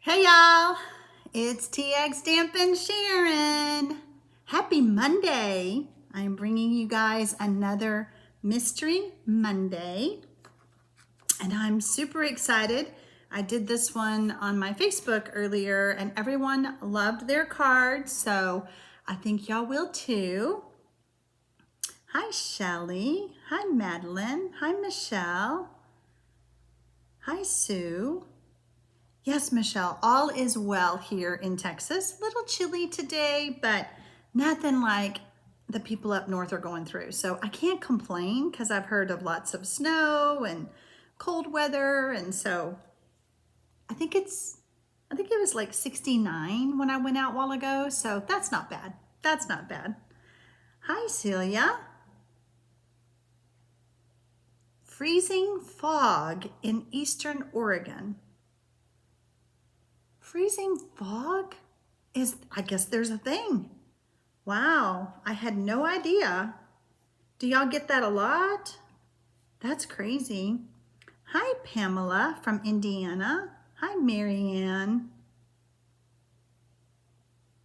Hey y'all, it's TX Stampin' Sharon. Happy Monday. I'm bringing you guys another Mystery Monday and I'm super excited. I did this one on my Facebook earlier and everyone loved their cards, so I think y'all will too. Hi Shelly, hi Madeline, hi Michelle, hi Sue. Yes, Michelle, all is well here in Texas. A little chilly today, but nothing like the people up north are going through. So I can't complain because I've heard of lots of snow and cold weather. And so I think it was like 69 when I went out a while ago. So that's not bad. That's not bad. Hi, Celia. Freezing fog in Eastern Oregon. Freezing fog is, I guess there's a thing. Wow, I had no idea. Do y'all get that a lot? That's crazy. Hi, Pamela from Indiana. Hi, Marianne.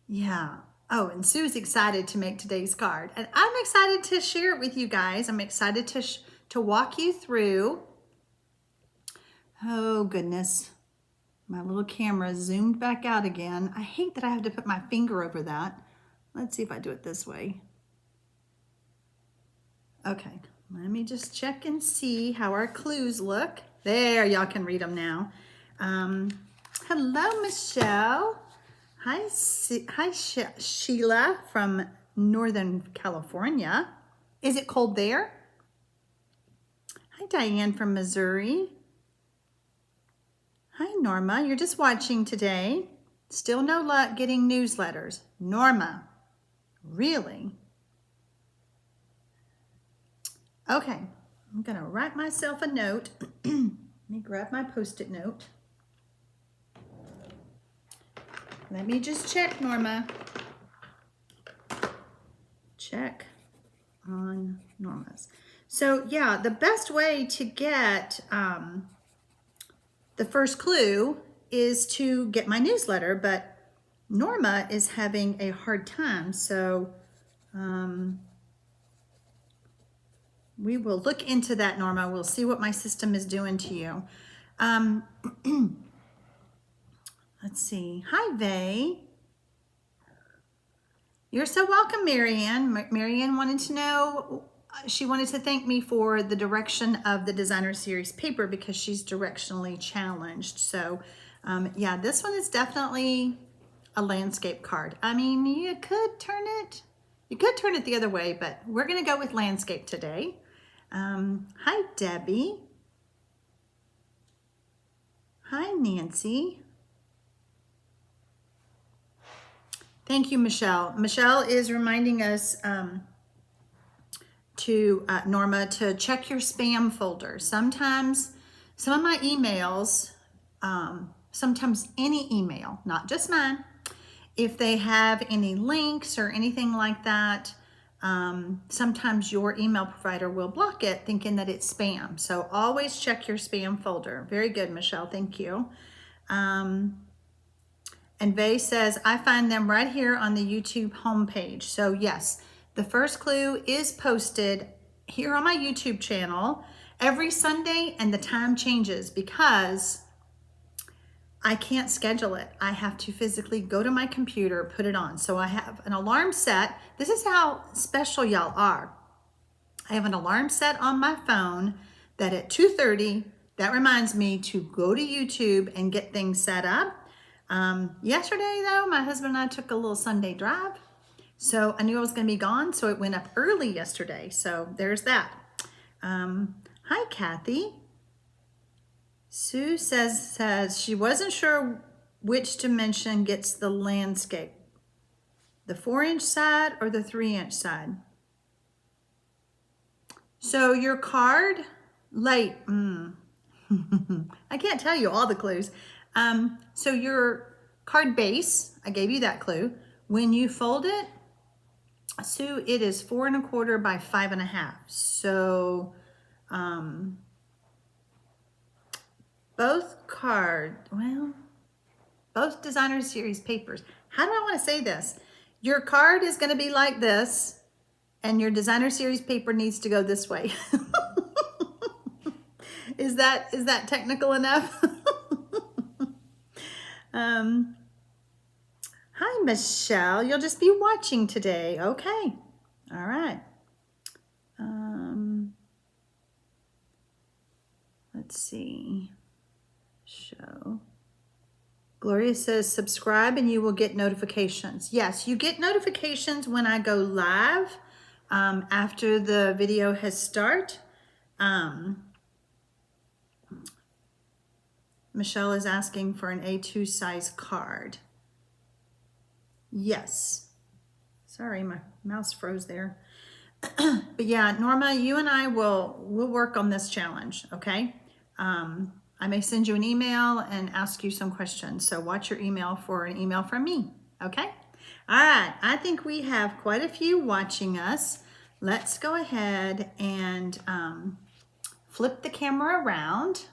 Yeah. Oh, and Sue's excited to make today's card. And I'm excited to share it with you guys. I'm excited to walk you through. Oh, goodness. My little camera zoomed back out again. I hate that I have to put my finger over that. Let's see if I do it this way. Okay, let me just check and see how our clues look. There, y'all can read them now. Hello, Michelle. Hi, Sheila from Northern California. Is it cold there? Hi, Diane from Missouri. Hi, Norma. You're just watching today. Still no luck getting newsletters. Norma, really? Okay, I'm gonna write myself a note. Let me grab my Post-it note. Let me just check, Norma. Check on Norma's. So yeah, the best way to get the first clue is to get my newsletter, but Norma is having a hard time, so we will look into that, Norma. We'll see what my system is doing to you. Let's see. Hi, Vay. You're so welcome, Marianne. Marianne wanted to know, she wanted to thank me for the direction of the Designer Series paper because she's directionally challenged. So yeah, this one is definitely a landscape card. I mean, you could turn it the other way, but we're gonna go with landscape today. Hi, Debbie. Hi, Nancy. Thank you, Michelle. Michelle is reminding us Norma, to check your spam folder. Sometimes some of my emails, sometimes any email, not just mine, if they have any links or anything like that, sometimes your email provider will block it thinking that it's spam. So always check your spam folder. Very good, Michelle. Thank you. And Vay says, I find them right here on the YouTube homepage. So yes, the first clue is posted here on my YouTube channel every Sunday, and the time changes because I can't schedule it. I have to physically go to my computer, put it on. So I have an alarm set. This is how special y'all are. I have an alarm set on my phone that at 2:30, that reminds me to go to YouTube and get things set up. Yesterday though, my husband and I took a little Sunday drive. So I knew I was gonna be gone, so it went up early yesterday. So there's that. Hi, Kathy. Sue says she wasn't sure which dimension gets the landscape, the 4-inch side or the 3-inch side. So your card, late, I can't tell you all the clues. So your card base, I gave you that clue. When you fold it, Sue, it is 4 1/4 by 5 1/2. So both card, well, both designer series papers. How do I want to say this? Your card is going to be like this, and your designer series paper needs to go this way. Is that technical enough? Hi, Michelle. You'll just be watching today. Okay. All right. Let's see. Show. Gloria says, subscribe and you will get notifications. Yes, you get notifications when I go live after the video has started. Michelle is asking for an A2 size card. Yes. Sorry, my mouse froze there. But yeah, Norma, you and I will work on this challenge, okay? I may send you an email and ask you some questions. So watch your email for an email from me, okay? All right, I think we have quite a few watching us. Let's go ahead and flip the camera around.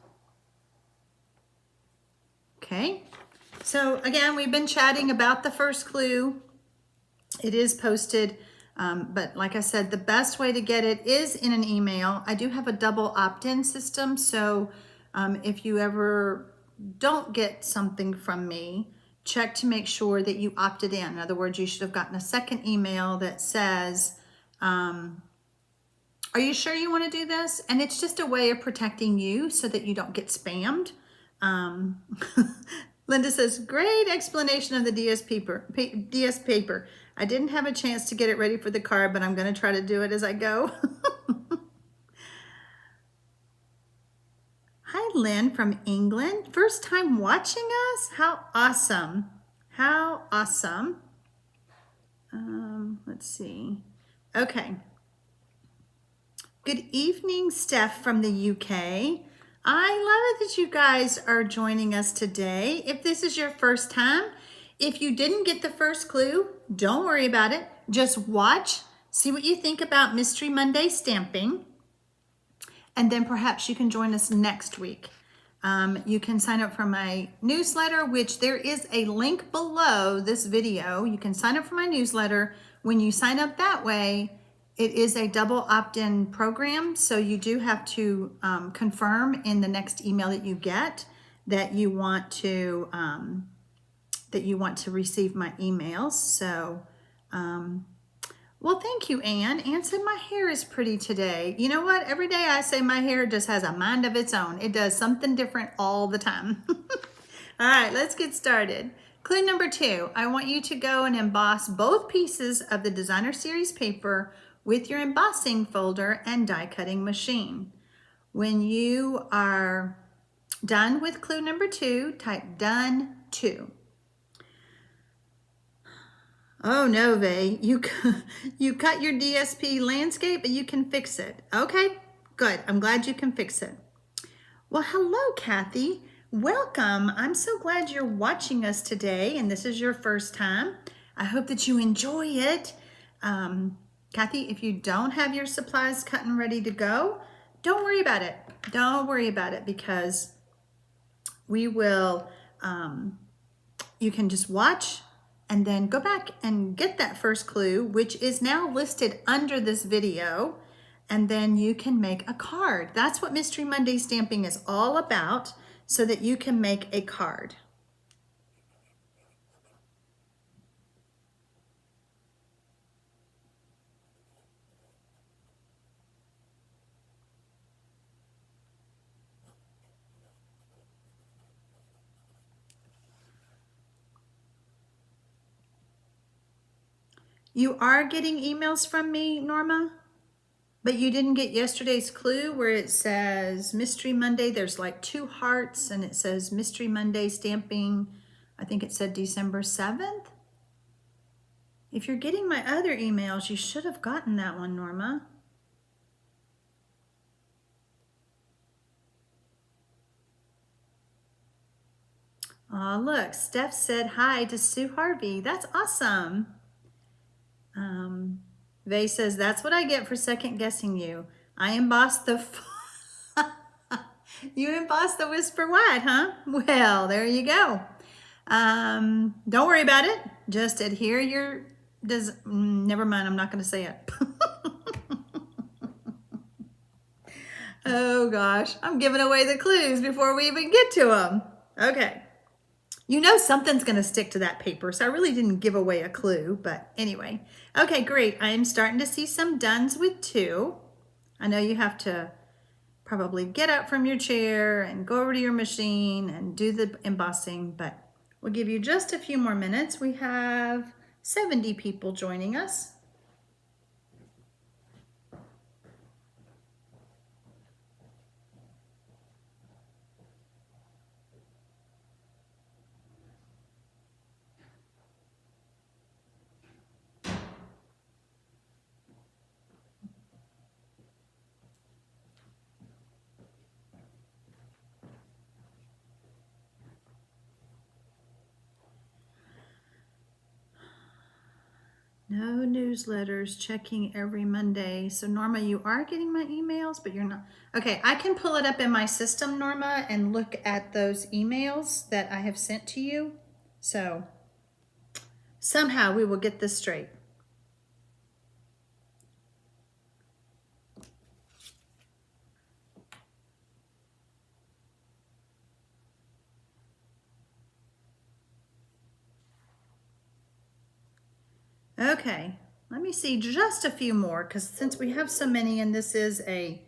Okay, so again, we've been chatting about the first clue. It is posted, but like I said, the best way to get it is in an email. I do have a double opt-in system, so if you ever don't get something from me, check to make sure that you opted in. In other words, you should have gotten a second email that says, are you sure you want to do this? And it's just a way of protecting you so that you don't get spammed. Linda says, great explanation of the DS paper. I didn't have a chance to get it ready for the card, but I'm going to try to do it as I go. Hi, Lynn from England. First time watching us? How awesome. How awesome. Let's see. Okay. Good evening, Steph from the UK. I love it that you guys are joining us today. If this is your first time, if you didn't get the first clue, don't worry about it. Just watch, see what you think about Mystery Monday stamping, and then perhaps you can join us next week. You can sign up for my newsletter, which there is a link below this video. You can sign up for my newsletter. When you sign up that way, it is a double opt-in program, so you do have to confirm in the next email that you get that you want to receive my emails. So, well, thank you, Anne. Anne said my hair is pretty today. You know what? Every day I say my hair just has a mind of its own. It does something different all the time. All right, let's get started. Clue number 2. I want you to go and emboss both pieces of the designer series paper with your embossing folder and die cutting machine. When you are done with clue number 2, type done 2. Oh no, Vay, you cut your DSP landscape, but you can fix it. Okay, good. I'm glad you can fix it. Well, hello, Kathy. Welcome. I'm so glad you're watching us today, and this is your first time. I hope that you enjoy it. Kathy, if you don't have your supplies cut and ready to go, don't worry about it. Don't worry about it, because we will, you can just watch and then go back and get that first clue, which is now listed under this video, and then you can make a card. That's what Mystery Monday stamping is all about, so that you can make a card. You are getting emails from me, Norma, but you didn't get yesterday's clue where it says Mystery Monday. There's like 2 hearts and it says Mystery Monday stamping. I think it said December 7th. If you're getting my other emails, you should have gotten that one, Norma. Oh, look, Steph said hi to Sue Harvey. That's awesome. Vay says, that's what I get for second guessing you. I embossed the, you embossed the Whisper White, huh? Well, there you go. Don't worry about it. Just adhere your, never mind, I'm not going to say it. Oh gosh, I'm giving away the clues before we even get to them. Okay. You know something's going to stick to that paper, so I really didn't give away a clue, but anyway. Okay, great. I am starting to see some dones with 2. I know you have to probably get up from your chair and go over to your machine and do the embossing, but we'll give you just a few more minutes. We have 70 people joining us. No newsletters, checking every Monday. So Norma, you are getting my emails, but you're not. Okay, I can pull it up in my system, Norma, and look at those emails that I have sent to you. So somehow we will get this straight. Okay, let me see just a few more, because since we have so many and this is a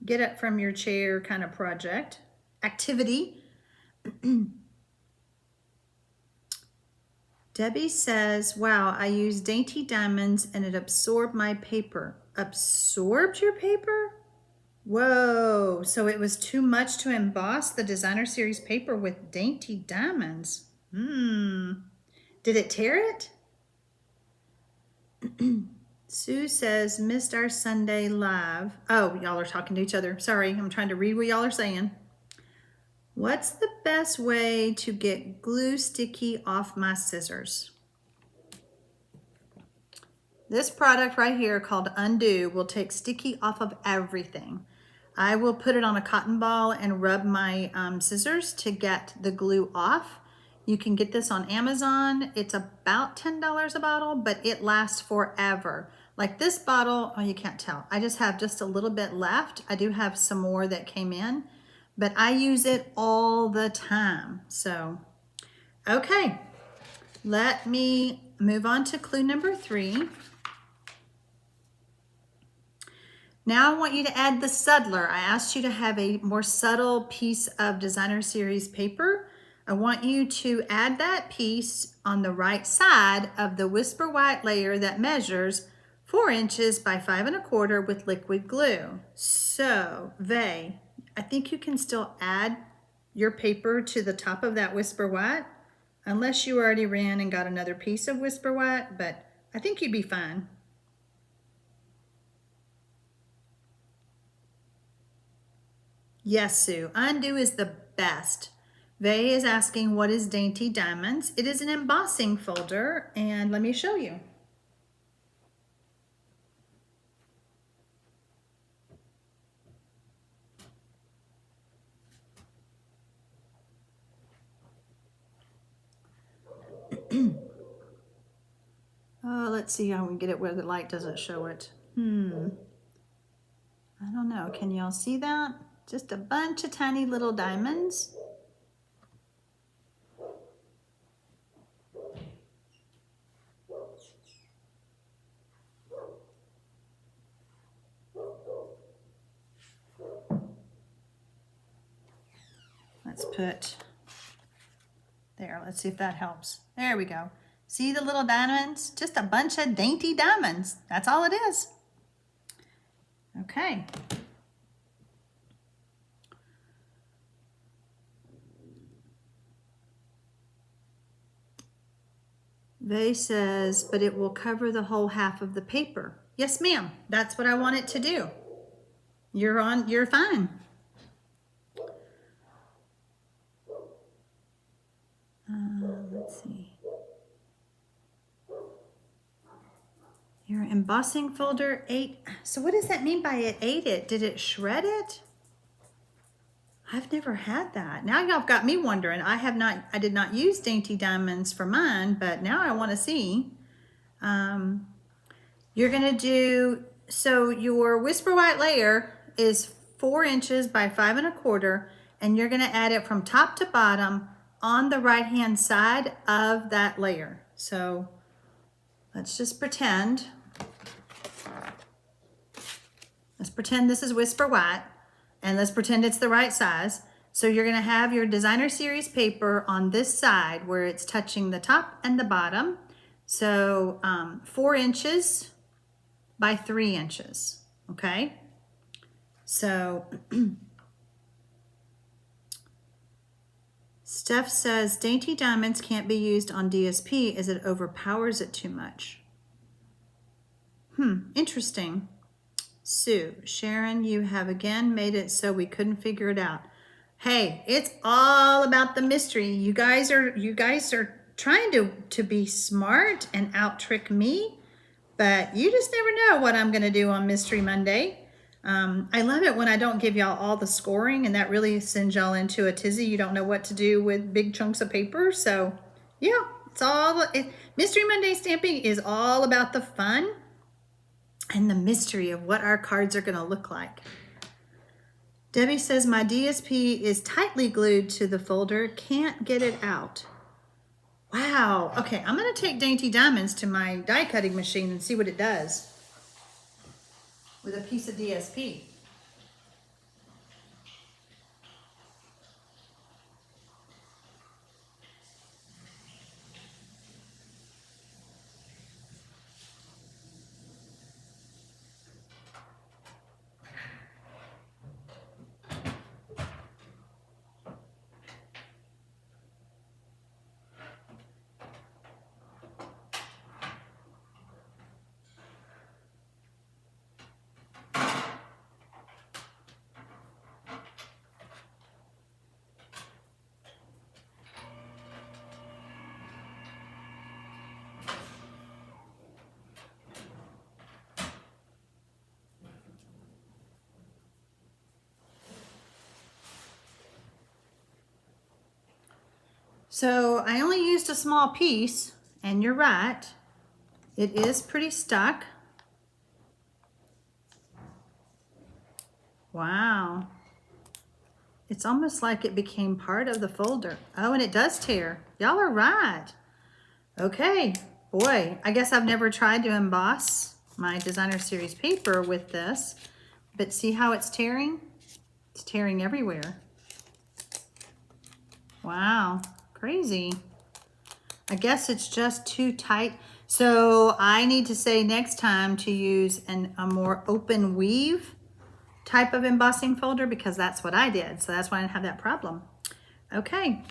get up from your chair kind of project, activity. Debbie says, wow, I used Dainty Diamonds and it absorbed my paper. Absorbed your paper? Whoa, so it was too much to emboss the designer series paper with Dainty Diamonds. Did it tear it? Sue says, missed our Sunday live. Oh, y'all are talking to each other. Sorry, I'm trying to read what y'all are saying. What's the best way to get glue sticky off my scissors? This product right here called Undo will take sticky off of everything. I will put it on a cotton ball and rub my scissors to get the glue off. You can get this on Amazon. It's about $10 a bottle, but it lasts forever. Like this bottle, oh, you can't tell. I just have just a little bit left. I do have some more that came in, but I use it all the time. So, okay, let me move on to clue number 3. Now I want you to add the subtler. I asked you to have a more subtle piece of designer series paper. I want you to add that piece on the right side of the Whisper White layer that measures 4 inches by 5 1/4 with liquid glue. So, Vay, I think you can still add your paper to the top of that Whisper White, unless you already ran and got another piece of Whisper White, but I think you'd be fine. Yes, Sue, Undo is the best. Vay is asking, what is Dainty Diamonds? It is an embossing folder, and let me show you. Let's see how we can get it where the light doesn't show it. I don't know. Can y'all see that? Just a bunch of tiny little diamonds. Let's put there. Let's see if that helps. There we go. See the little diamonds? Just a bunch of dainty diamonds. That's all it is. Okay. Vay says, but it will cover the whole half of the paper. Yes, ma'am. That's what I want it to do. You're fine. Let's see. Your embossing folder ate. So what does that mean by it ate it? Did it shred it? I've never had that. Now y'all got me wondering. I did not use Dainty Diamonds for mine, but now I want to see. You're gonna do, so your Whisper White layer is 4 inches by 5 1/4, and you're gonna add it from top to bottom on the right-hand side of that layer. So let's just pretend. Let's pretend this is Whisper White, and let's pretend it's the right size. So you're gonna have your designer series paper on this side where it's touching the top and the bottom. So 4 inches by 3 inches, okay? So Steph says Dainty Diamonds can't be used on DSP as it overpowers it too much. Interesting. Sue, Sharon, you have again made it so we couldn't figure it out. Hey, it's all about the mystery. You guys are trying to be smart and out trick me, but you just never know what I'm gonna do on Mystery Monday. I love it when I don't give y'all all the scoring, and that really sends y'all into a tizzy. You don't know what to do with big chunks of paper. So yeah, Mystery Monday stamping is all about the fun and the mystery of what our cards are gonna look like. Debbie says my DSP is tightly glued to the folder, can't get it out. Wow, okay, I'm gonna take Dainty Diamonds to my die cutting machine and see what it does with a piece of DSP. So I only used a small piece, and you're right, it is pretty stuck. Wow. It's almost like it became part of the folder. Oh, and it does tear. Y'all are right. Okay, boy, I guess I've never tried to emboss my designer series paper with this, but see how it's tearing? It's tearing everywhere. Wow, crazy. I guess it's just too tight. So I need to say next time to use a more open weave type of embossing folder, because that's what I did. So that's why I didn't have that problem. Okay.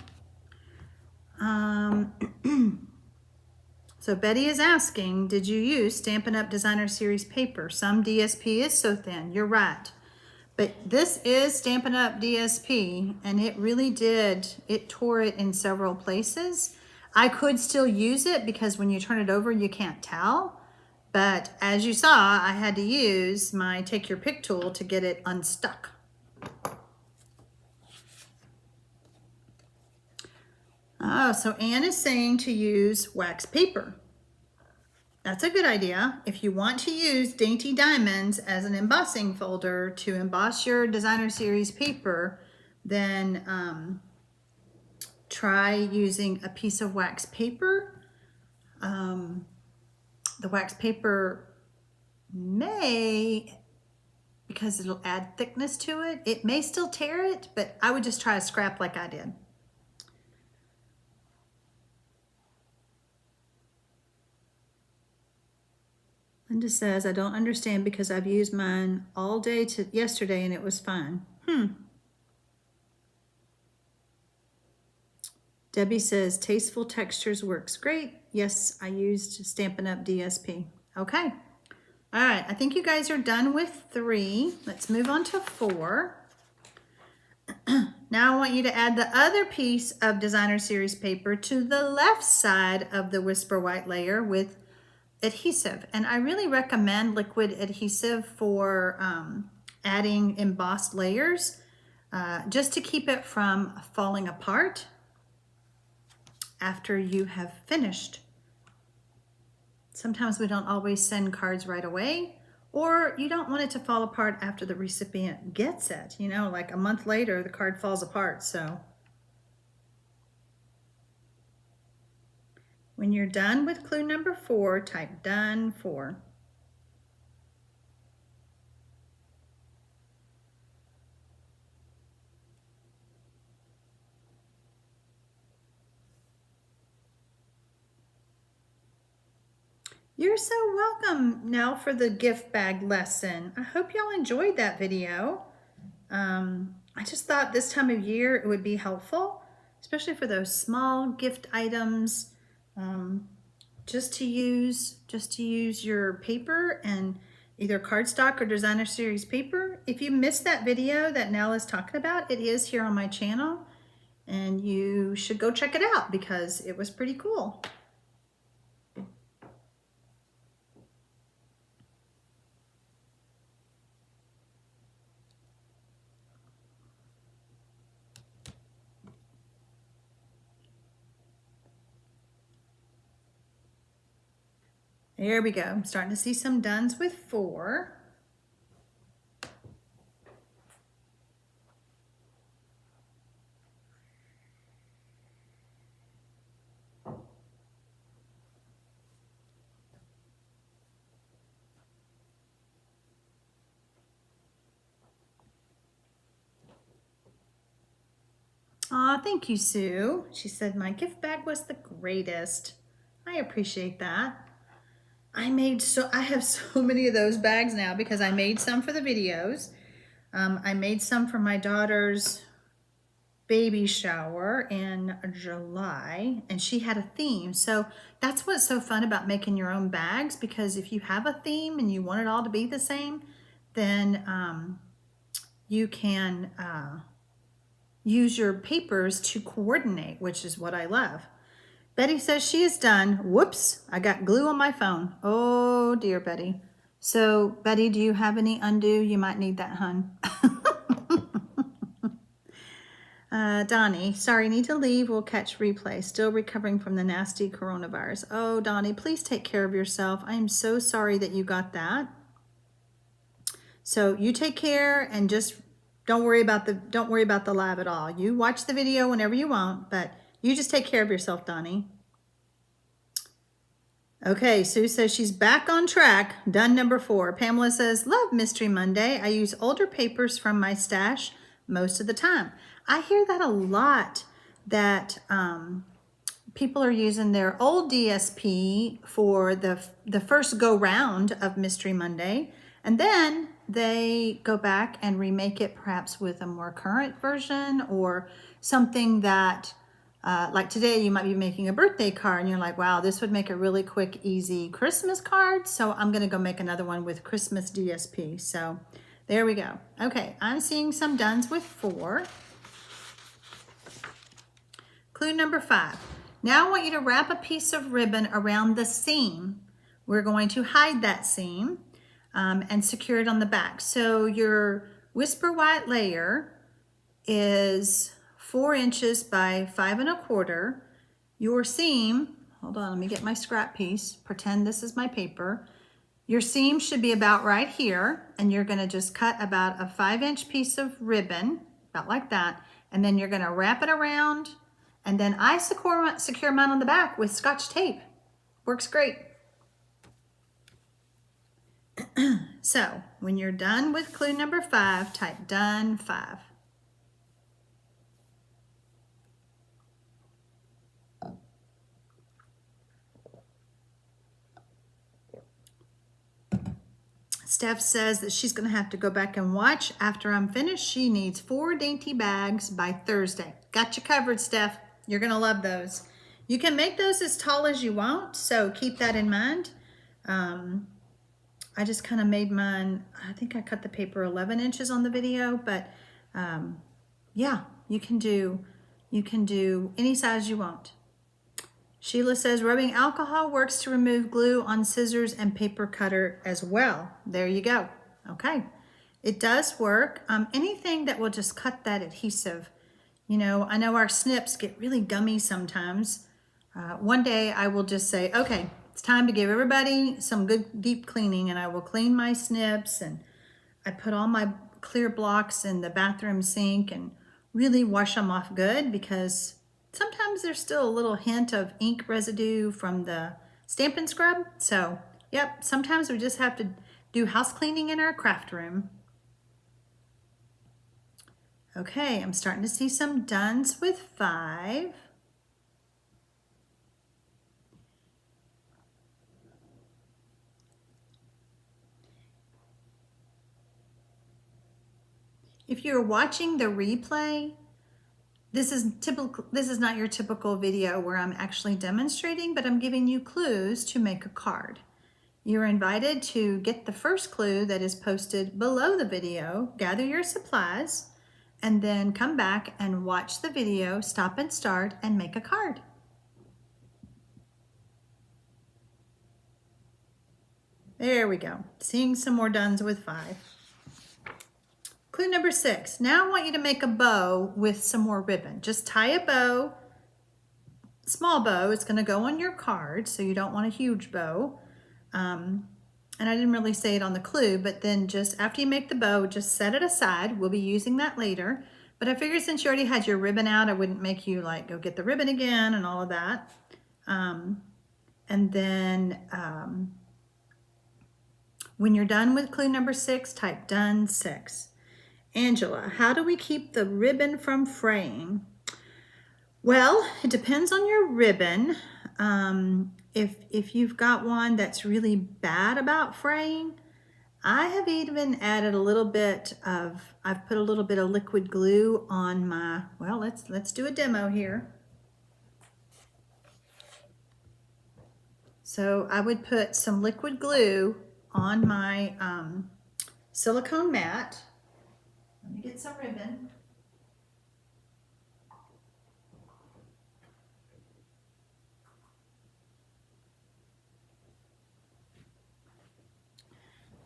So Betty is asking, did you use Stampin' Up! Designer Series paper? Some DSP is so thin. You're right. But this is Stampin' Up! DSP, and it really did. It tore it in several places. I could still use it because when you turn it over, you can't tell. But as you saw, I had to use my Take Your Pick tool to get it unstuck. Oh, so Anne is saying to use wax paper. That's a good idea. If you want to use Dainty Diamonds as an embossing folder to emboss your designer series paper, then try using a piece of wax paper. The wax paper may, because it'll add thickness to it, it may still tear it, but I would just try a scrap like I did. Linda says, I don't understand because I've used mine all day yesterday and it was fine. Debbie says, Tasteful Textures works great. Yes, I used Stampin' Up! DSP. Okay. All right, I think you guys are done with 3. Let's move on to 4. Now I want you to add the other piece of designer series paper to the left side of the Whisper White layer with adhesive. And I really recommend liquid adhesive for adding embossed layers. just to keep it from falling apart after you have finished. Sometimes we don't always send cards right away, or you don't want it to fall apart after the recipient gets it. You know, like a month later, the card falls apart. So when you're done with clue number 4, type done 4. You're so welcome now for the gift bag lesson. I hope y'all enjoyed that video. I just thought this time of year it would be helpful, especially for those small gift items, just to use your paper and either cardstock or designer series paper. If you missed that video that Nell is talking about, it is here on my channel, and you should go check it out because it was pretty cool. There we go. I'm starting to see some dones with 4. Aw, thank you, Sue. She said my gift bag was the greatest. I appreciate that. I have so many of those bags now because I made some for the videos. I made some for my daughter's baby shower in July, and she had a theme. So that's what's so fun about making your own bags, because if you have a theme and you want it all to be the same, then you can use your papers to coordinate, which is what I love. Betty says she is done. Whoops, I got glue on my phone. Oh dear, Betty. So Betty, do you have any undo? You might need that, hun. Donnie, sorry, need to leave. We'll catch replay. Still recovering from the nasty coronavirus. Oh, Donnie, please take care of yourself. I am so sorry that you got that. So you take care and just don't worry about the live at all. You watch the video whenever you want, but you just take care of yourself, Donnie. Okay, Sue says she's back on track. Done number 4. Pamela says, love Mystery Monday. I use older papers from my stash most of the time. I hear that a lot, that people are using their old DSP for the first go round of Mystery Monday, and then they go back and remake it perhaps with a more current version or something that, like today you might be making a birthday card and you're like, wow, this would make a really quick, easy Christmas card. So I'm gonna go make another one with Christmas DSP. So there we go. Okay, I'm seeing some dones with 4. Clue number 5. Now I want you to wrap a piece of ribbon around the seam. We're going to hide that seam and secure it on the back. So your Whisper White layer is 4 inches by 5 1/4. Your seam, hold on, let me get my scrap piece. Pretend this is my paper. Your seam should be about right here, and you're gonna just cut about a 5-inch piece of ribbon, about like that, and then you're gonna wrap it around, and then I secure mine on the back with Scotch tape. Works great. So when you're done with clue number 5, type done 5. Steph says that she's going to have to go back and watch after I'm finished. She needs 4 dainty bags by Thursday. Got you covered, Steph. You're going to love those. You can make those as tall as you want, so keep that in mind. I just kind of made mine, I think I cut the paper 11 inches on the video, but yeah, you can do any size you want. Sheila says rubbing alcohol works to remove glue on scissors and paper cutter as well. There you go. Okay. It does work. Anything that will just cut that adhesive. You know, I know our snips get really gummy sometimes. One day I will just say, okay, it's time to give everybody some good deep cleaning, and I will clean my snips, and I put all my clear blocks in the bathroom sink and really wash them off good, because sometimes there's still a little hint of ink residue from the Stampin' Scrub. So, yep, sometimes we just have to do house cleaning in our craft room. Okay, I'm starting to see some dones with 5. If you're watching the replay, this is not your typical video where I'm actually demonstrating, but I'm giving you clues to make a card. You're invited to get the first clue that is posted below the video, gather your supplies, and then come back and watch the video, stop and start, and make a card. There we go. Seeing some more dones with 5. Clue number 6. Now I want you to make a bow with some more ribbon. Just tie a bow, small bow. It's going to go on your card, so you don't want a huge bow. And I didn't really say it on the clue, but then just after you make the bow, just set it aside. We'll be using that later. But I figured since you already had your ribbon out, I wouldn't make you like go get the ribbon again and all of that. And then when you're done with clue number 6, type done 6. Angela, how do we keep the ribbon from fraying? Well, it depends on your ribbon. If you've got one that's really bad about fraying, I have even added a little bit of, I've put a little bit of liquid glue on my, well, let's do a demo here. So I would put some liquid glue on my silicone mat. Let me get some ribbon.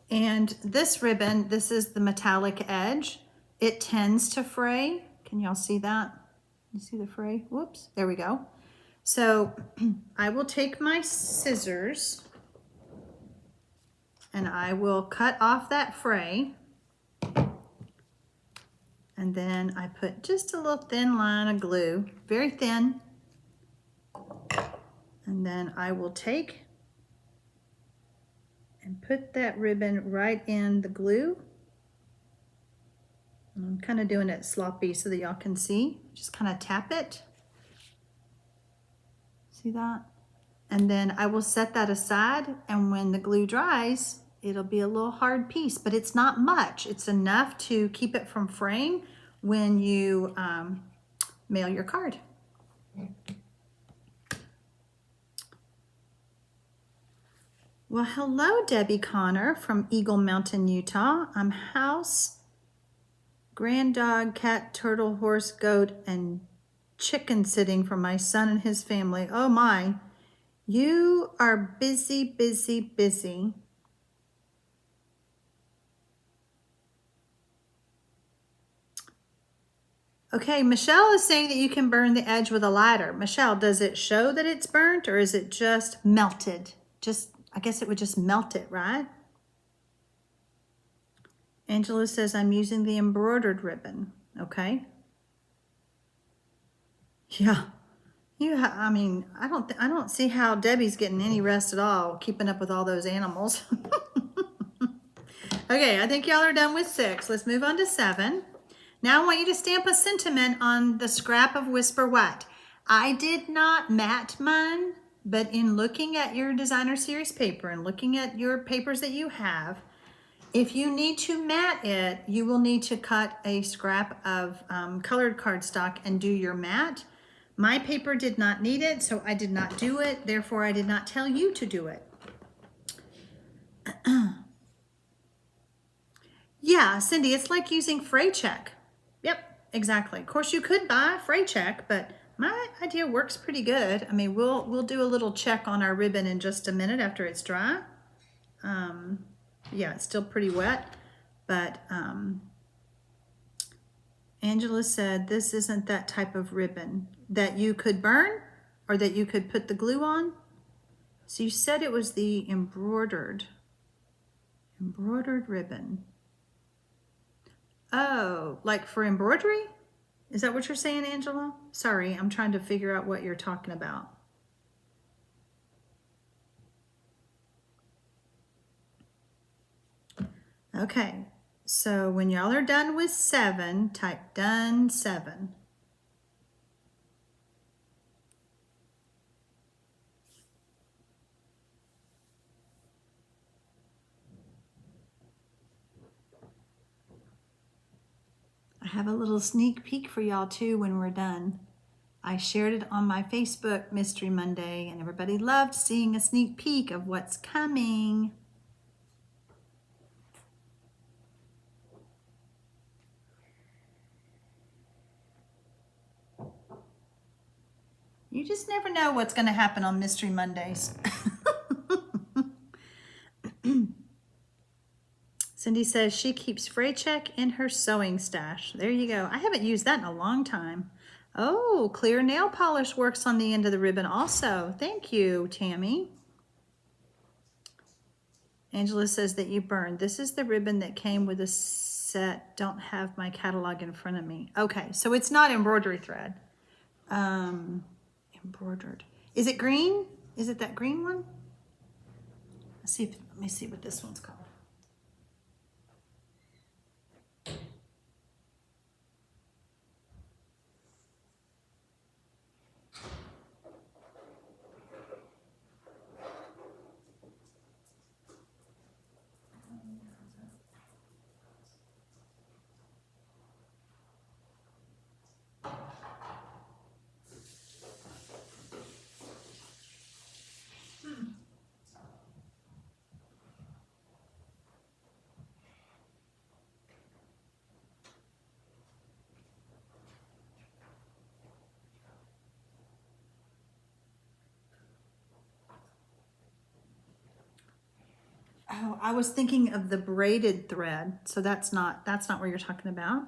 And this ribbon, this is the metallic edge. It tends to fray. Can y'all see that? You see the fray? Whoops, there we go. So I will take my scissors and I will cut off that fray. And then I put just a little thin line of glue, very thin. And then I will take and put that ribbon right in the glue. And I'm kind of doing it sloppy so that y'all can see. Just kind of tap it. See that? And then I will set that aside, and when the glue dries, it'll be a little hard piece, but it's not much. It's enough to keep it from fraying when you mail your card. Well, hello, Debbie Connor from Eagle Mountain, Utah. I'm house, grand dog, cat, turtle, horse, goat, and chicken sitting for my son and his family. Oh my, you are busy, busy, busy. Okay, Michelle is saying that you can burn the edge with a lighter. Michelle, does it show that it's burnt, or is it just melted? I guess it would just melt it, right? Angela says, I'm using the embroidered ribbon. Okay. Yeah. I mean, I don't see how Debbie's getting any rest at all, keeping up with all those animals. Okay, I think y'all are done with 6. Let's move on to 7. Now I want you to stamp a sentiment on the scrap of Whisper What. I did not mat mine, but in looking at your designer series paper and looking at your papers that you have, if you need to mat it, you will need to cut a scrap of colored cardstock and do your mat. My paper did not need it, so I did not do it. Therefore, I did not tell you to do it. Yeah, Cindy, it's like using fray check. Yep, exactly. Of course, you could buy fray check, but my idea works pretty good. I mean, we'll do a little check on our ribbon in just a minute after it's dry. Yeah, it's still pretty wet, But Angela said this isn't that type of ribbon that you could burn or that you could put the glue on. So you said it was the embroidered ribbon. Oh, like for embroidery? Is that what you're saying, Angela? Sorry, I'm trying to figure out what you're talking about. Okay, so when y'all are done with 7, type done 7. I have a little sneak peek for y'all too when we're done. I shared it on my Facebook Mystery Monday and everybody loved seeing a sneak peek of what's coming. You just never know what's going to happen on Mystery Mondays. Cindy says she keeps fray check in her sewing stash. There you go. I haven't used that in a long time. Oh, clear nail polish works on the end of the ribbon also. Thank you, Tammy. Angela says that you burned. This is the ribbon that came with a set. Don't have my catalog in front of me. Okay, so it's not embroidery thread. Embroidered. Is it green? Is it that green one? Let me see what this one's called. Oh, I was thinking of the braided thread. So that's not what you're talking about.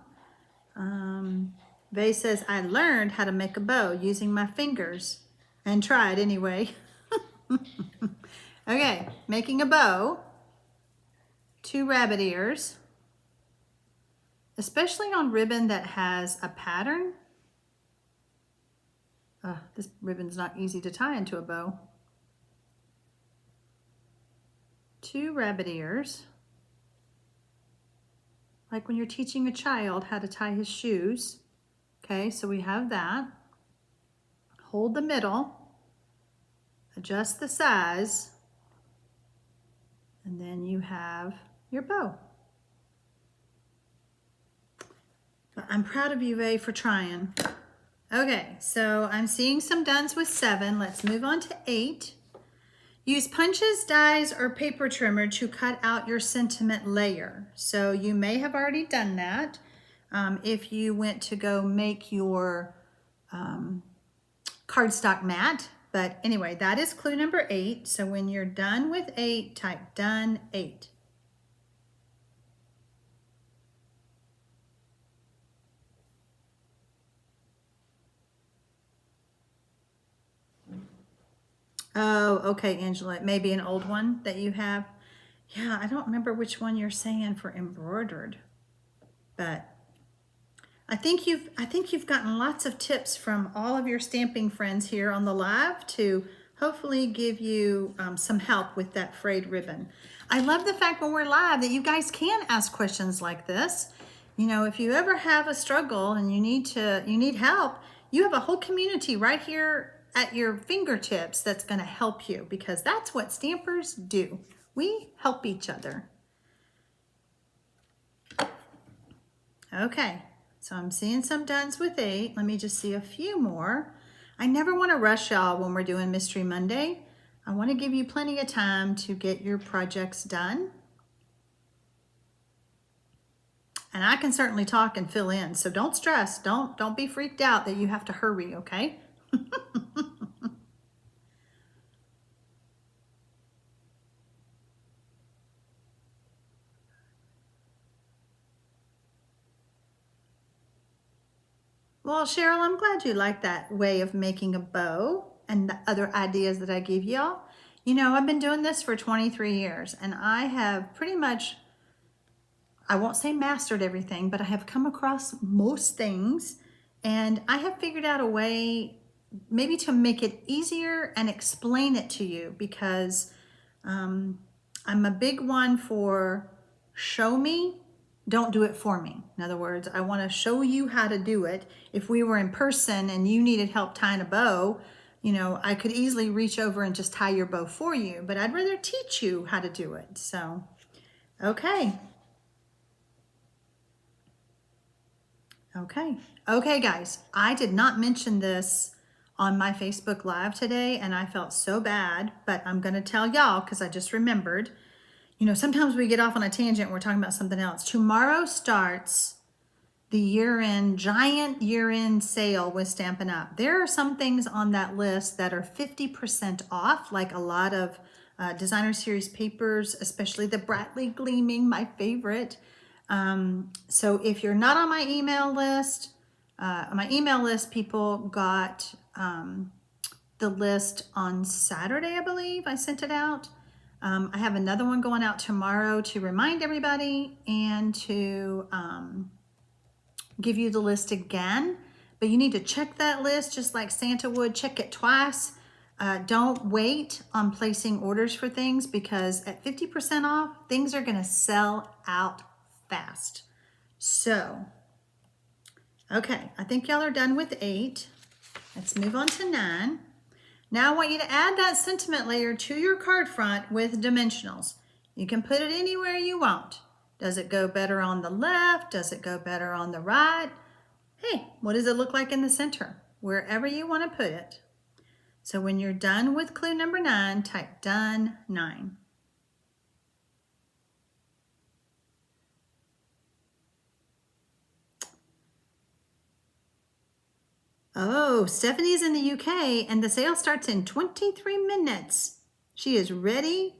Vay says, I learned how to make a bow using my fingers and tried anyway. Okay, making a bow, 2 rabbit ears, especially on ribbon that has a pattern. This ribbon's not easy to tie into a bow. 2 rabbit ears, like when you're teaching a child how to tie his shoes. Okay, so we have that. Hold the middle, adjust the size, and then you have your bow. But I'm proud of you, Vay, for trying. Okay, so I'm seeing some dones with 7. Let's move on to 8. Use punches, dies, or paper trimmer to cut out your sentiment layer. So you may have already done that if you went to go make your cardstock mat. But anyway, that is clue number 8. So when you're done with 8, type done 8. Oh, okay, Angela, it may be an old one that you have. Yeah, I don't remember which one you're saying for embroidered, but I think you've gotten lots of tips from all of your stamping friends here on the live to hopefully give you some help with that frayed ribbon. I love the fact when we're live that you guys can ask questions like this. You know, if you ever have a struggle and you need help, you have a whole community right here at your fingertips that's going to help you, because that's what stampers do. We help each other. Okay, so I'm seeing some dones with 8. Let me just see a few more. I never want to rush y'all when we're doing Mystery Monday. I want to give you plenty of time to get your projects done. And I can certainly talk and fill in, so don't stress. Don't be freaked out that you have to hurry, okay? Well, Cheryl, I'm glad you like that way of making a bow and the other ideas that I give y'all. You know, I've been doing this for 23 years and I have pretty much, I won't say mastered everything, but I have come across most things and I have figured out a way maybe to make it easier and explain it to you because I'm a big one for show me, don't do it for me. In other words, I want to show you how to do it. If we were in person and you needed help tying a bow, you know, I could easily reach over and just tie your bow for you, but I'd rather teach you how to do it. So, okay. Okay, guys, I did not mention this on my Facebook Live today, and I felt so bad, but I'm going to tell y'all because I just remembered. You know, sometimes we get off on a tangent and we're talking about something else. Tomorrow starts the year-end, giant year-end sale with Stampin' Up. There are some things on that list that are 50% off, like a lot of designer series papers, especially the brightly gleaming, my favorite. So if you're not on my email list, people got the list on Saturday, I believe. I sent it out. I have another one going out tomorrow to remind everybody and to give you the list again. But you need to check that list just like Santa would. Check it twice. Don't wait on placing orders for things because at 50% off, things are going to sell out fast. So, okay, I think y'all are done with 8. Let's move on to 9. Now I want you to add that sentiment layer to your card front with dimensionals. You can put it anywhere you want. Does it go better on the left? Does it go better on the right? Hey, what does it look like in the center? Wherever you want to put it. So when you're done with clue number 9, type done 9. Oh, Stephanie's in the UK and the sale starts in 23 minutes. She is ready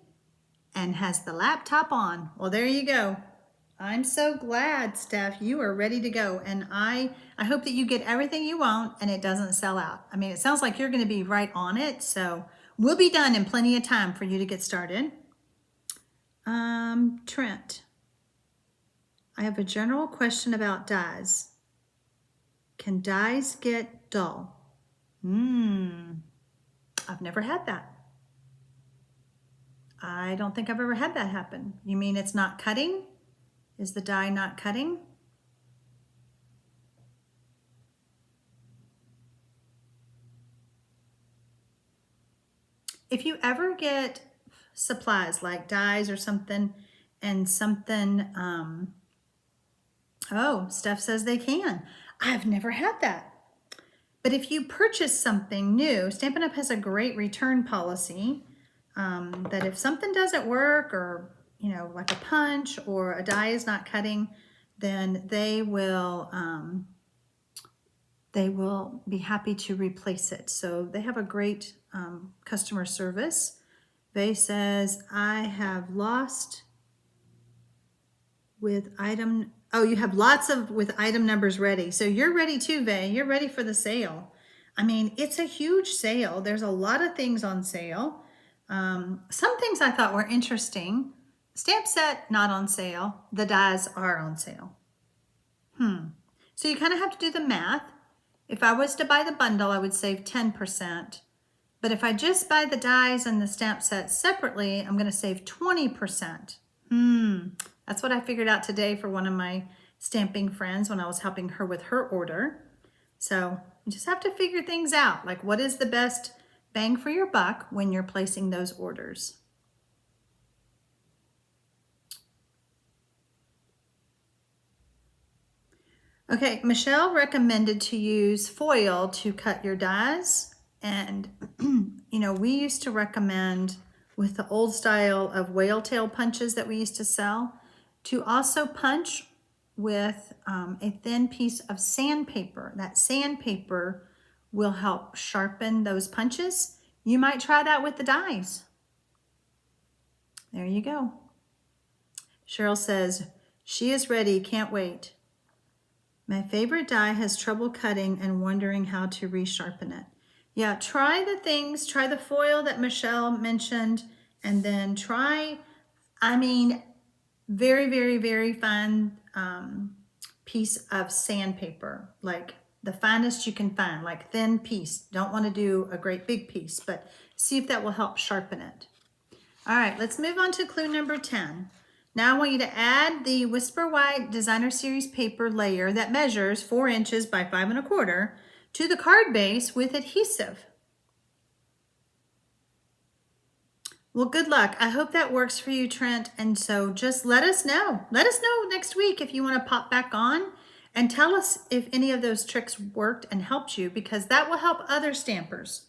and has the laptop on. Well, there you go. I'm so glad, Steph, you are ready to go. And I hope that you get everything you want and it doesn't sell out. I mean, it sounds like you're going to be right on it. So we'll be done in plenty of time for you to get started. Trent, I have a general question about dies. Can dies get dull? I've never had that. I don't think I've ever had that happen. You mean it's not cutting? Is the die not cutting? If you ever get supplies like dies or something and something, oh, Steph says they can. I've never had that. But if you purchase something new, Stampin' Up! Has a great return policy that if something doesn't work or, you know, like a punch or a die is not cutting, then they will be happy to replace it. So they have a great customer service. Vay says, I have lost with item, oh, you have lots of with item numbers ready. So you're ready too, Vay. You're ready for the sale. I mean, it's a huge sale. There's a lot of things on sale. Some things I thought were interesting. Stamp set, not on sale. The dies are on sale. So you kind of have to do the math. If I was to buy the bundle, I would save 10%. But if I just buy the dies and the stamp set separately, I'm going to save 20%. That's what I figured out today for one of my stamping friends when I was helping her with her order. So you just have to figure things out. Like what is the best bang for your buck when you're placing those orders? Okay, Michelle recommended to use foil to cut your dies. And, you know, we used to recommend with the old style of whale tail punches that we used to sell to also punch with a thin piece of sandpaper. That sandpaper will help sharpen those punches. You might try that with the dies. There you go. Cheryl says, she is ready, can't wait. My favorite die has trouble cutting and wondering how to resharpen it. Yeah, try the things, try the foil that Michelle mentioned, and then try, I mean, very, very, very fine piece of sandpaper, like the finest you can find, like thin piece. Don't want to do a great big piece, but see if that will help sharpen it. All right, let's move on to clue number 10. Now I want you to add the Whisper White Designer Series paper layer that measures 4 inches by 5 1/4 to the card base with adhesive. Well, good luck. I hope that works for you, Trent. And so just let us know. Let us know next week if you want to pop back on and tell us if any of those tricks worked and helped you, because that will help other stampers.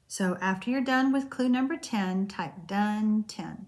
So after you're done with clue number 10, type done 10.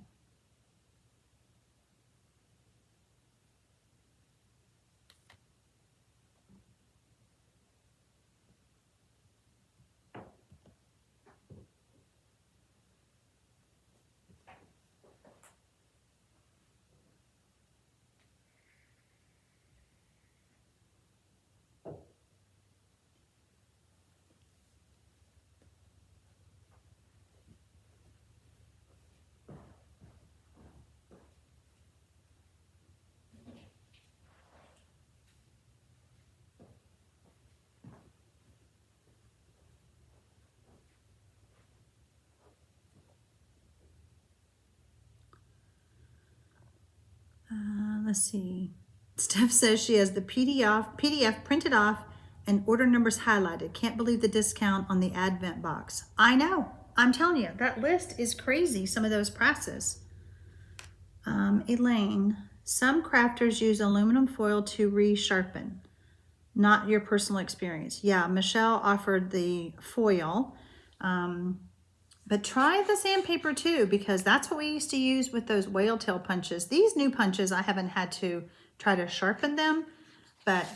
Let's see. Steph says she has the PDF printed off and order numbers highlighted. Can't believe the discount on the Advent box. I know. I'm telling you, that list is crazy, some of those prices. Elaine, some crafters use aluminum foil to resharpen. Not your personal experience. Yeah, Michelle offered the foil. But try the sandpaper too, because that's what we used to use with those whale tail punches. These new punches, I haven't had to try to sharpen them, but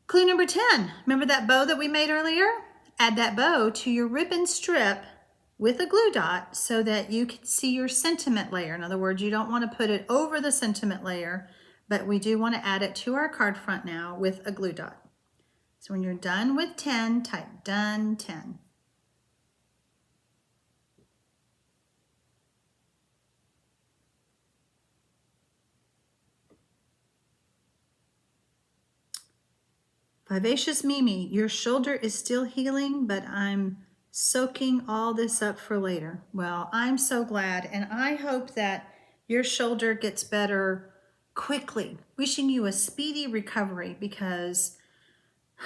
clue number 10, remember that bow that we made earlier? Add that bow to your ribbon strip with a glue dot so that you can see your sentiment layer. In other words, you don't want to put it over the sentiment layer, but we do want to add it to our card front now with a glue dot. So when you're done with 10, type done 10. Vivacious Mimi, your shoulder is still healing, but I'm soaking all this up for later. Well, I'm so glad, and I hope that your shoulder gets better quickly. Wishing you a speedy recovery, because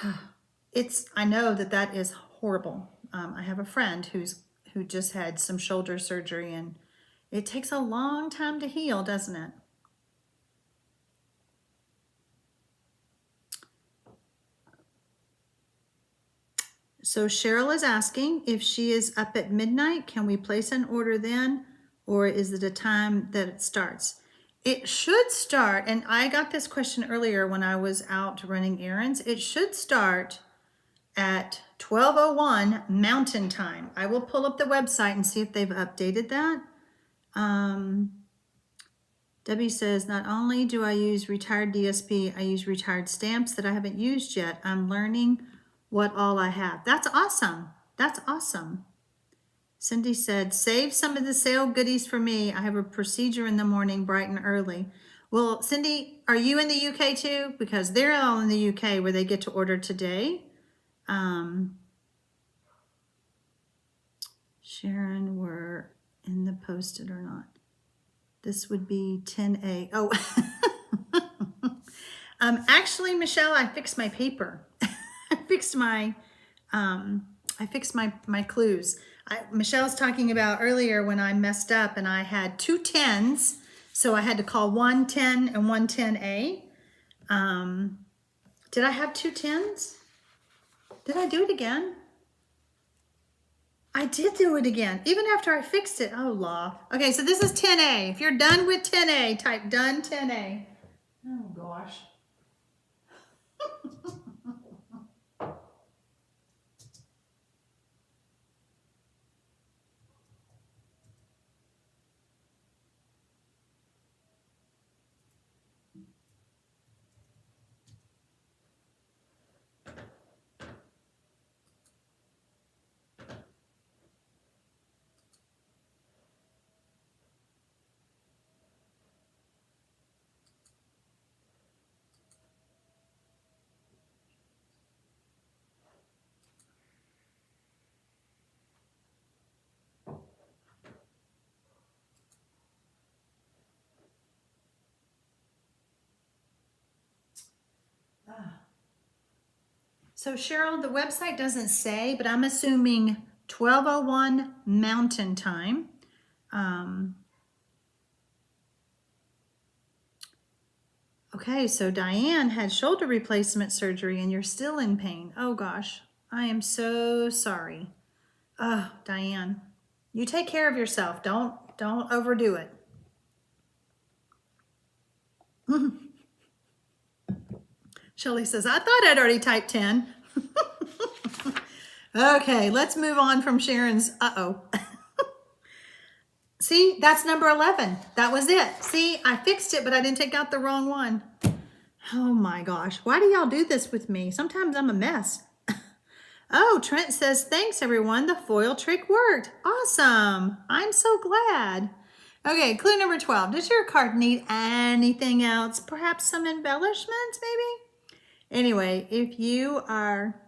I know that is horrible. I have a friend who just had some shoulder surgery, and it takes a long time to heal, doesn't it? So Cheryl is asking if she is up at midnight, can we place an order then? Or is it a time that it starts? It should start, and I got this question earlier when I was out running errands. It should start at 12:01 Mountain Time. I will pull up the website and see if they've updated that. Debbie says, not only do I use retired DSP, I use retired stamps that I haven't used yet. I'm learning what all I have. That's awesome. That's awesome. Cindy said, save some of the sale goodies for me. I have a procedure in the morning, bright and early. Well, Cindy, are you in the UK too? Because they're all in the UK where they get to order today. Sharon, were in the posted or not? This would be 10A. Oh, actually, Michelle, I fixed my paper. I fixed my clues. Michelle's talking about earlier when I messed up and I had 2 10s, so I had to call 1 10 and 1 10A. Did I have 2 10s? Did I do it again? I did do it again, even after I fixed it. Oh, law. Okay, so this is 10A. If you're done with 10A, type done 10A. Oh, gosh. So Cheryl, the website doesn't say, but I'm assuming 12:01 Mountain Time. Okay, so Diane had shoulder replacement surgery and you're still in pain. Oh gosh, I am so sorry. Oh, Diane, you take care of yourself. Don't overdo it. Shelly says, I thought I'd already typed 10. Okay, let's move on from Sharon's uh-oh. See, that's number 11. That was it. See, I fixed it, but I didn't take out the wrong one. Oh my gosh, why do y'all do this with me? Sometimes I'm a mess. Oh, Trent says, thanks everyone, the foil trick worked. Awesome, I'm so glad. Okay, clue number 12. Does your card need anything else? Perhaps some embellishments, maybe? Anyway, if you are,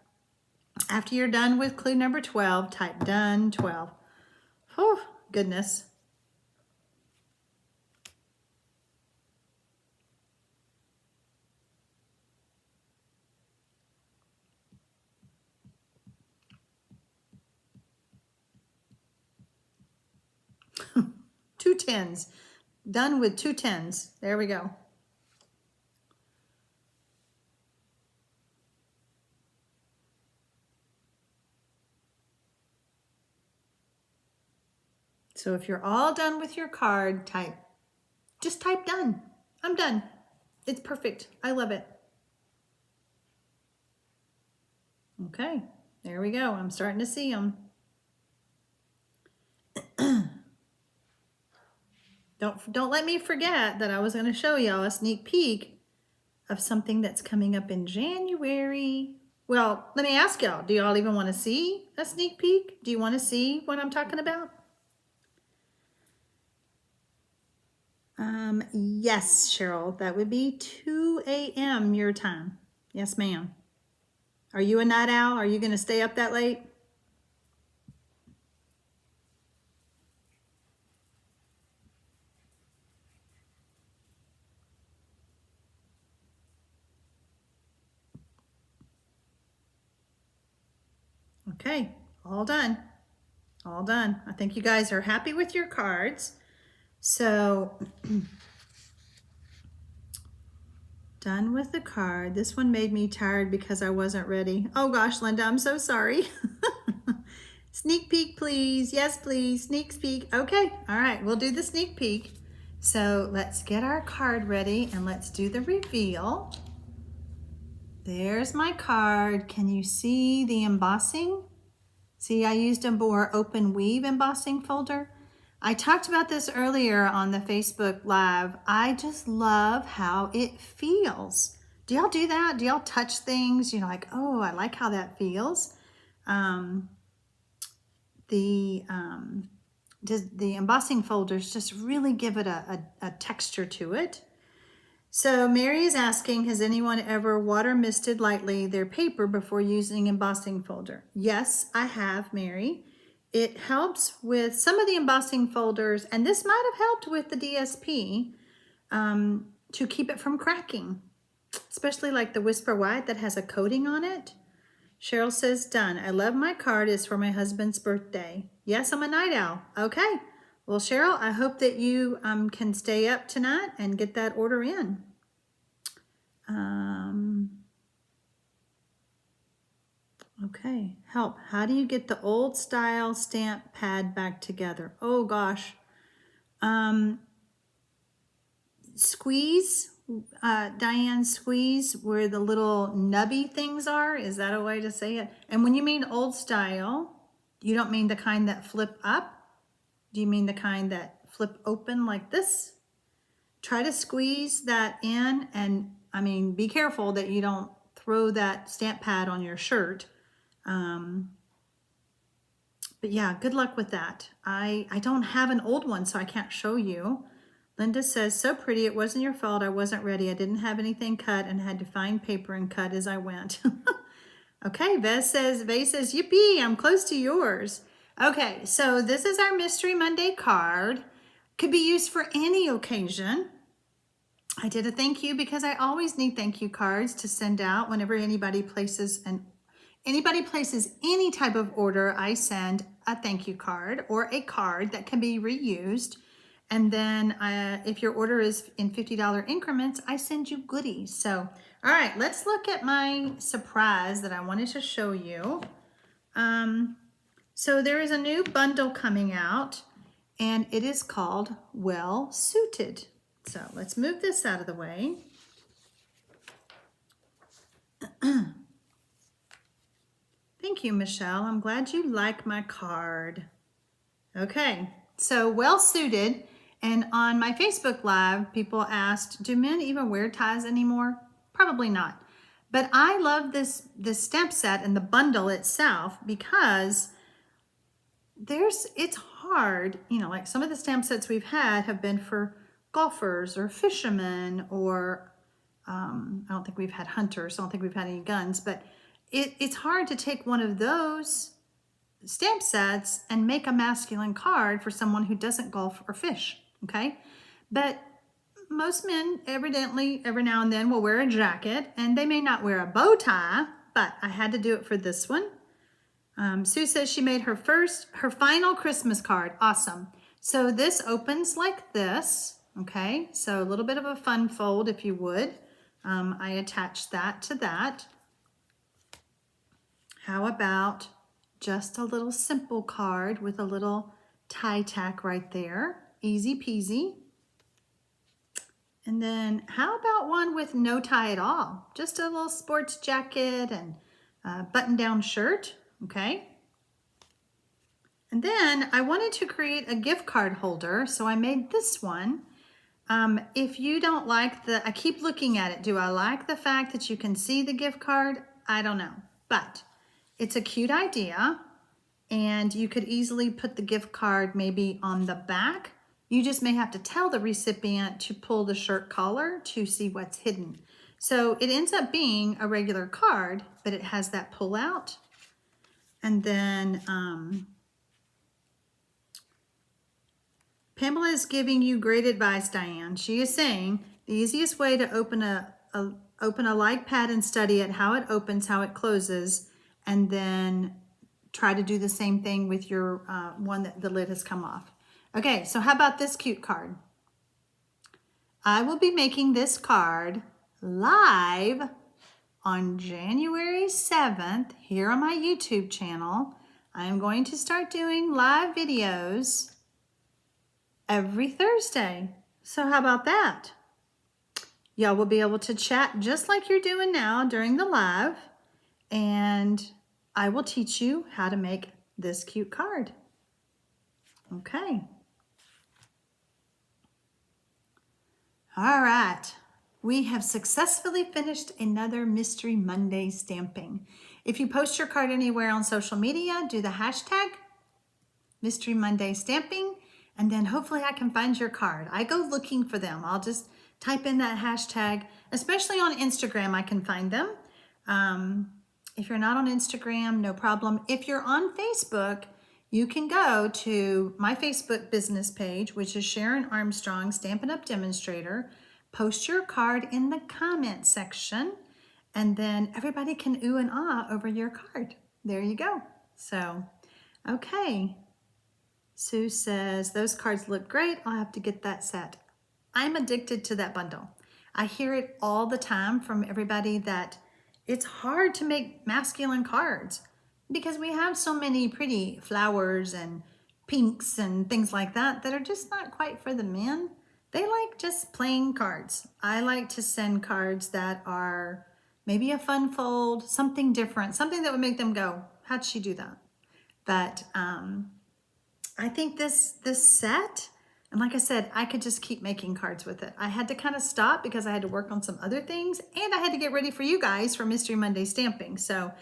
after you're done with clue number 12, type done 12. Oh, goodness. Two tens. Done with 2 tens. There we go. So if you're all done with your card, just type done. I'm done. It's perfect. I love it. Okay, there we go. I'm starting to see them. Don't let me forget that I was going to show y'all a sneak peek of something that's coming up in January. Well, let me ask y'all, do y'all even want to see a sneak peek? Do you want to see what I'm talking about? Yes, Cheryl, that would be 2 a.m. your time. Yes, ma'am. Are you a night owl? Are you going to stay up that late? Okay, all done. All done. I think you guys are happy with your cards. So, done with the card. This one made me tired because I wasn't ready. Oh gosh, Linda, I'm so sorry. Sneak peek, please. Yes, please. Sneak peek. Okay, all right, we'll do the sneak peek. So let's get our card ready and let's do the reveal. There's my card. Can you see the embossing? See, I used a more open weave embossing folder. I talked about this earlier on the Facebook Live. I just love how it feels. Do y'all do that? Do y'all touch things? You know, like, oh, I like how that feels. The embossing folders just really give it a texture to it. So Mary is asking, has anyone ever water misted lightly their paper before using embossing folder? Yes, I have, Mary. It helps with some of the embossing folders, and this might have helped with the DSP to keep it from cracking, especially like the Whisper White that has a coating on it. Cheryl says, done. I love my card. It's for my husband's birthday. Yes, I'm a night owl. Okay. Well, Cheryl, I hope that you can stay up tonight and get that order in. Okay, help. How do you get the old style stamp pad back together? Oh gosh. Squeeze, Diane, squeeze where the little nubby things are. Is that a way to say it? And when you mean old style, you don't mean the kind that flip up? Do you mean the kind that flip open like this? Try to squeeze that in, and I mean, be careful that you don't throw that stamp pad on your shirt. But yeah, good luck with that. I don't have an old one, so I can't show you. Linda says, so pretty, it wasn't your fault, I wasn't ready. I didn't have anything cut and had to find paper and cut as I went. Okay, Vay says, yippee, I'm close to yours. Okay, so this is our Mystery Monday card. Could be used for any occasion. I did a thank you because I always need thank you cards to send out whenever anybody places anybody places any type of order, I send a thank you card or a card that can be reused. And then if your order is in $50 increments, I send you goodies. So, all right, let's look at my surprise that I wanted to show you. So there is a new bundle coming out, and it is called Well Suited. So let's move this out of the way. Thank you, Michelle. I'm glad you like my card. Okay, so Well Suited, and on my Facebook Live, people asked, do men even wear ties anymore? Probably not. But I love this stamp set and the bundle itself because it's hard, you know, like some of the stamp sets we've had have been for golfers or fishermen or I don't think we've had hunters, I don't think we've had any guns, but it's hard to take one of those stamp sets and make a masculine card for someone who doesn't golf or fish, okay? But most men evidently every now and then will wear a jacket, and they may not wear a bow tie, but I had to do it for this one. Sue says she made her final Christmas card. Awesome. So this opens like this, okay? So a little bit of a fun fold, if you would. I attached that to that. How about just a little simple card with a little tie tack right there? Easy peasy. And then how about one with no tie at all? Just a little sports jacket and a button-down shirt, okay? And then I wanted to create a gift card holder, so I made this one. If you don't like I keep looking at it. Do I like the fact that you can see the gift card? I don't know, but it's a cute idea, and you could easily put the gift card maybe on the back. You just may have to tell the recipient to pull the shirt collar to see what's hidden. So it ends up being a regular card, but it has that pull out. And then Pamela is giving you great advice, Diane. She is saying the easiest way to open a like pad and study it, how it opens, how it closes, and then try to do the same thing with your one that the lid has come off. Okay, so how about this cute card? I will be making this card live on January 7th here on my YouTube channel. I am going to start doing live videos every Thursday. So how about that? Y'all will be able to chat just like you're doing now during the live, and I will teach you how to make this cute card. Okay. All right. We have successfully finished another Mystery Monday stamping. If you post your card anywhere on social media, do the hashtag Mystery Monday Stamping, and then hopefully I can find your card. I go looking for them. I'll just type in that hashtag, especially on Instagram, I can find them. If you're not on Instagram, no problem. If you're on Facebook, you can go to my Facebook business page, which is Sharon Armstrong, Stampin' Up! Demonstrator. Post your card in the comment section, and then everybody can ooh and ah over your card. There you go. So, okay. Sue says, those cards look great. I'll have to get that set. I'm addicted to that bundle. I hear it all the time from everybody that it's hard to make masculine cards because we have so many pretty flowers and pinks and things like that that are just not quite for the men. They like just plain cards. I like to send cards that are maybe a fun fold, something different, something that would make them go, how'd she do that? But I think this set, and like I said, I could just keep making cards with it. I had to kind of stop because I had to work on some other things, and I had to get ready for you guys for Mystery Monday stamping. So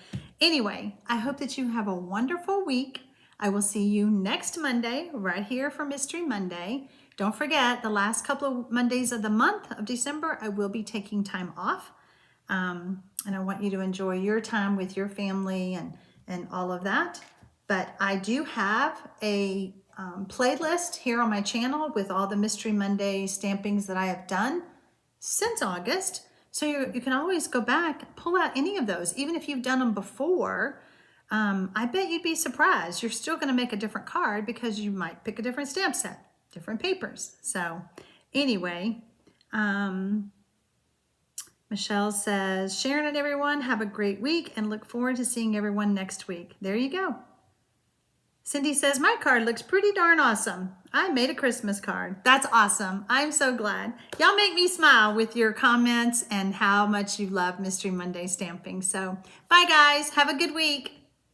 anyway, I hope that you have a wonderful week. I will see you next Monday right here for Mystery Monday. Don't forget, the last couple of Mondays of the month of December, I will be taking time off. And I want you to enjoy your time with your family and all of that. But I do have a playlist here on my channel with all the Mystery Monday stampings that I have done since August. So you can always go back, pull out any of those, even if you've done them before. I bet you'd be surprised. You're still going to make a different card because you might pick a different stamp set, different papers. So anyway, Michelle says, Sharon and everyone, have a great week and look forward to seeing everyone next week. There you go. Cindy says, my card looks pretty darn awesome. I made a Christmas card. That's awesome. I'm so glad. Y'all make me smile with your comments and how much you love Mystery Monday stamping. So bye guys. Have a good week.